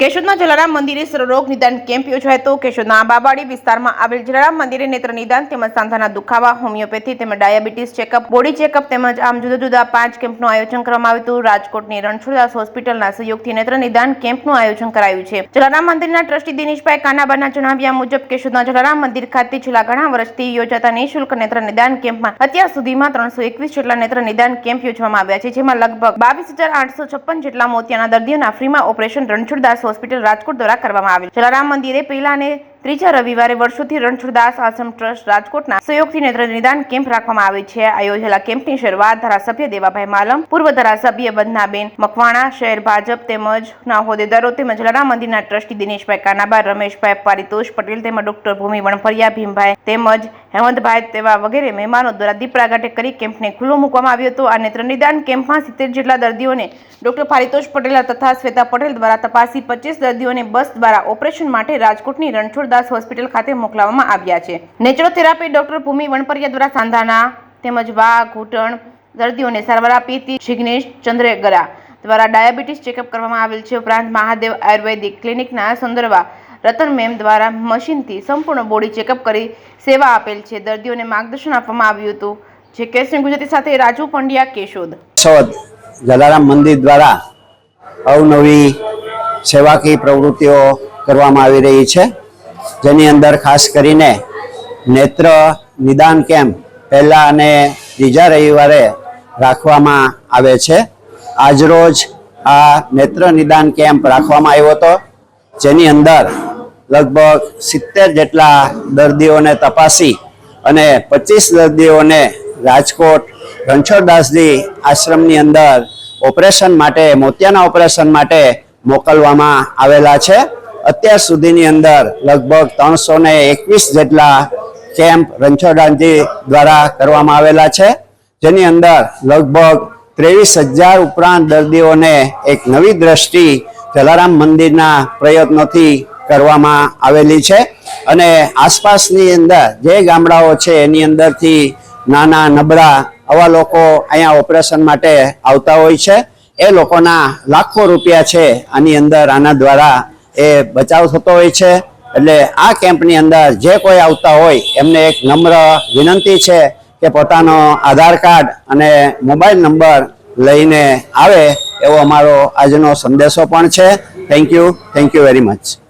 કેશોદના જલારામ મંદિરે સર્વરોગ નિદાન કેમ્પ યોજાયો હતો। કેશોદના બાબાડી વિસ્તારમાં આવેલ જલારામ મંદિરે નેત્ર નિદાન તેમજ સાંધાના દુખાવા, હોમિયોપેથી તેમજ ડાયાબિટીસ ચેકઅપ, બોડી ચેકઅપ તેમજ આમ જુદા જુદા 5 કેમ્પનું આયોજન કરવામાં આવ્યું હતું। રાજકોટની રણછોડદાસ હોસ્પિટલના સહયોગથી નેત્ર નિદાન કેમ્પનું આયોજન કરાયું છે। જલારામ મંદિરના ટ્રસ્ટી દિનેશભાઈ કાનાબાના જણાવ્યા મુજબ કેશોદના જલારામ મંદિર ખાતે છેલ્લા ઘણા વર્ષથી યોજાતા નિઃશુલ્ક નેત્ર નિદાન કેમ્પમાં અત્યાર સુધીમાં 321 જેટલા નેત્ર નિદાન કેમ્પ યોજવામાં આવ્યા છે, જેમાં લગભગ 22,856 જેટલા મોતિયાના દર્દીઓના ફ્રીમાં ઓપરેશન રણછોડદાસ હોસ્પિટલ રાજકોટ દ્વારા કરવામાં આવેલ। જલારામ મંદિરે પહેલા અને ત્રીજા રવિવારે વર્ષોથી રણછોડદાસ આશ્રમ ટ્રસ્ટ રાજકોટના સહયોગથી નેત્ર નિદાન કેમ્પ રાખવામાં આવે છે। આ યોજેલા કેમ્પની શરૂઆત ધારાસભ્ય દેવાભાઈ માલમ, પૂર્વ ધારાસભ્ય બંધનાબેન મકવાણા, શહેર ભાજપ તેમજ ના હોદ્દેદારો તેમજ જલારામ મંદિરના ટ્રસ્ટી દિનેશભાઈ કાનાબા, રમેશભાઈ પારિતોષ પટેલ તેમજ ડોક્ટર ભૂમિ વણફરિયા, ભીમભાઈ તેમજ હેમંતભાઈ તેવા વગેરે મહેમાનો દ્વારા દીપ પ્રાગટ્ય કરી કેમ્પને ખુલ્લો મૂકવામાં આવ્યો હતો। આ નેત્ર નિદાન કેમ્પમાં 70 જેટલા દર્દીઓને ડોક્ટર પારિતોષ પટેલ તથા શ્વેતા પટેલ દ્વારા તપાસી 25 દર્દીઓને બસ દ્વારા ઓપરેશન માટે રાજકોટની રણછોડદાસ હોસ્પિટલ ખાતે મોકલવામાં આવ્યા છે। નેચરોથેરાપી ડોક્ટર ભૂમિ વણપરિયા દ્વારા સાંધાના તેમજ વાહ ઘૂંટણ દર્દીઓને સારવાર આપી હતી। જિગ્નેશ ચંદ્રગરા દ્વારા ડાયાબિટીસ ચેકઅપ કરવામાં આવેલ છે। ઉપરાંત મહાદેવ આયુર્વેદિક ક્લિનિકના સુંદરવા રતન મેમ દ્વારા મશીનથી સંપૂર્ણ બોડી ચેકઅપ કરી સેવા આપેલ છે। દર્દીઓને માર્ગદર્શન આપવામાં આવ્યું હતું। જે કેસરી ગુજરાતી સાથે રાજુ પંડ્યા, કેશોદ। જલારામ મંદિર દ્વારા અવનવી સેવાકીય પ્રવૃત્તિઓ કરવામાં આવી રહી છે, જેની અંદર ખાસ કરીને નેત્ર નિદાન કેમ્પ પહેલા અને ત્રીજા રવિવારે રાખવામાં આવે છે। આજરોજ આ નેત્ર નિદાન કેમ્પ રાખવામાં આવ્યો હતો, જેની અંદર લગભગ 70 જેટલા દર્દીઓને તપાસી અને 25 દર્દીઓને રાજકોટ રણછોડદાસજી આશ્રમની અંદર ઓપરેશન માટે, મોતિયાના ઓપરેશન માટે મોકલવામાં આવેલા છે। અત્યાર સુધીની અંદર લગભગ 321 જેટલા કેમ્પ રણછોડદાસજી દ્વારા કરવામાં આવેલા છે, જેની અંદર લગભગ 23,000 ઉપરાંત દર્દીઓને એક નવી દ્રષ્ટિ જલારામ મંદિરના પ્રયત્નોથી કરવામાં આવેલી છે। અને આસપાસની અંદર જે ગામડાઓ છે એની અંદરથી નાના નબળા આવા લોકો અહીંયા ઓપરેશન માટે આવતા હોય છે। એ લોકોના લાખો રૂપિયા છે આની અંદર આના દ્વારા એ બચાવ થતો હોય છે। એટલે આ કેમ્પની અંદર જે કોઈ આવતા હોય એમને એક નમ્ર વિનંતી છે કે પોતાનો આધાર કાર્ડ અને મોબાઈલ નંબર લઈને આવે એવો અમારો આજનો સંદેશો પણ છે। Thank you very much.